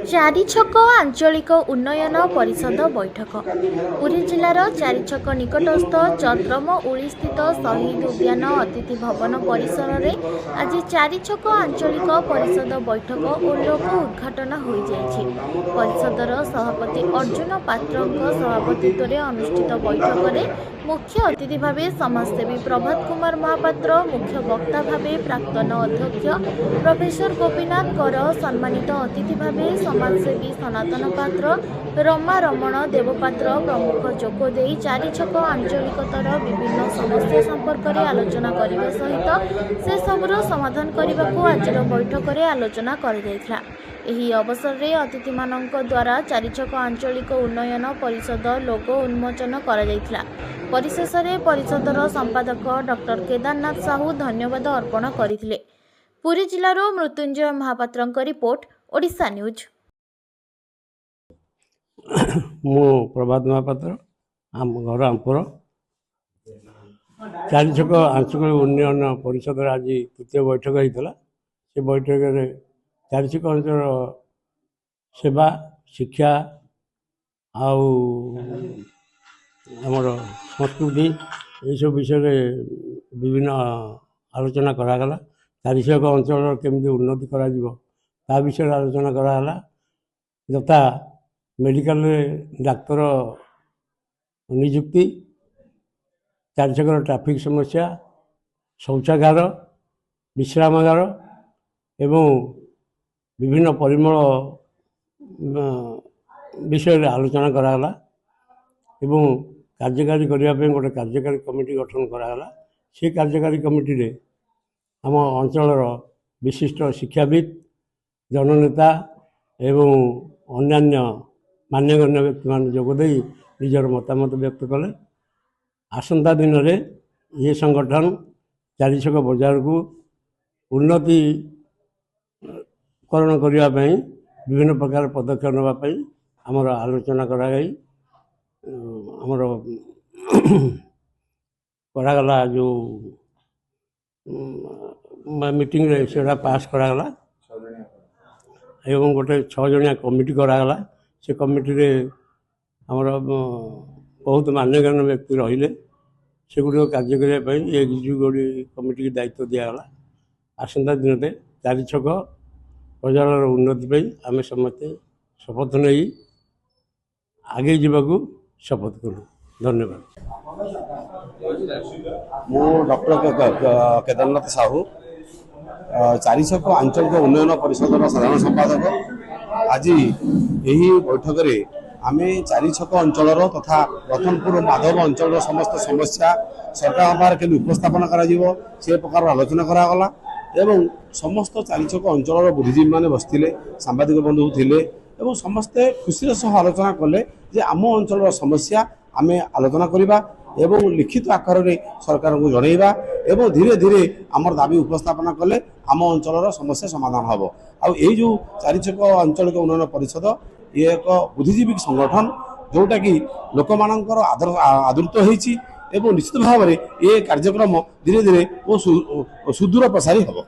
चारिछक आंचलिक उन्नयन परिषद बैठक पुरी जिलार चारिछक निकटस्थ चद्रम उली स्थित शहीद उद्यान अतिथि भवन परिसर में आज चारिछक आंचलिक परिषद बैठक और लोक उद्घाटन हो जाइछि। परिषदर सभापति अर्जुन पात्र सभापतित्व में अनुष्ठित बैठक में मुख्य अतिथि भाव समाजसेवी प्रभात कुमार महापात्र, मुख्य वक्ता भाव प्राक्तन अध्यक्ष प्रोफेसर गोपीनाथ कर, सम्मानित अतिथि भाव समाजसेवी सनातन पात्र, रमा रमण देवपात्र प्रमुख जोगदे चारिछक आंचलिकतार विभिन्न समस्या संपर्क में आलोचना करने सहित से सबुर समाधान करने को आज बैठक में आलोचना कर एही अवसर में अतिथि मानक द्वारा चारिछक आंचलिक उन्नयन परिषद लोगो उन्मोचन कर परिशेष में परिषदर संपादक डॉक्टर केदारनाथ साहू धन्यवाद अर्पण करथिले। पुरी जिलार मृत्युंजय महापात्र रिपोर्ट ओडिशा न्यूज। मु प्रभात महापात्र आम घर आमपुर चारिछक आंचलिक उन्नयन परिषद आज तृतीय बैठक होता। से बैठक में चारिछक अंचल सेवा शिक्षा आमर संस्कृति यह विषय विभिन्न आलोचना करागला। चारिछक अंचल केमती उन्नति करा विषय आलोचना करागला। यथा मेडिकल डाक्तर नियुक्ति, चारिछक ट्राफिक समस्या, शौचागार, विश्रामागार एवं विभिन्न परिमल विषय आलोचना करागला एवं कार्यकारी करने गोटे कार्यकारी कमिटी गठन करागला। से कार्यकारी कमिटी रे आम अंचलर विशिष्ट शिक्षाविद, जननेता एवं अन्यान्य मान्यगण्य व्यक्ति मान जोगदे निजर मतामत व्यक्त कले। आसंता दिन में ये संगठन चारिछक बजार को उन्नतिकरण करने विभिन्न प्रकार पदक्षेप नापी आमर आलोचना कराई। आमर करागला जो मीटिंग रे सेटा पास करागला एवं गोटे 6 जणिया कमिटी करागला। से कमिटी रे आमर बहुत मान्यगण्य व्यक्ति रहिले। सेगुड़िक कार्य करने एग्जीक्यूटिव कमिटी की दायित्व दिगला। आसंता दिन में चारिछक बजार उन्नति आम समस्ते शपथ नहीं आगे जावाक शपथ करूँ। धन्यवाद। मु डॉक्टर केदारनाथ साहू चारिछक आंचलिक उन्नयन परिषदर साधारण संपादक। आज यही बैठक में आम चारिछक अंचल तथा रतनपुर माधव अंचल समस्त समस्या सरकार बाहर के उपस्थापन कर प्रकार आलोचना करागला एवं समस्त चारिछक अंचल बुद्धिजीवी मैंने बसते, सांबादिक बंधु थे एवं समस्ते खुशी सह आलोचना कले जे आम अंचल समस्या आम आलोचना करवा एवं लिखित आकार में सरकार को जनइबा एवं धीरे धीरे आमर दाबी उपस्थापन कले आम अंचल समस्या समाधान हम। आई जो चारिछक आंचलिक उन्नयन परिषद ये एक बुद्धिजीवी संगठन जोटा कि लोक मानकर आदृत होती एवं निश्चित भाव में ये कार्यक्रम धीरे धीरे सुदूर प्रसारी हम।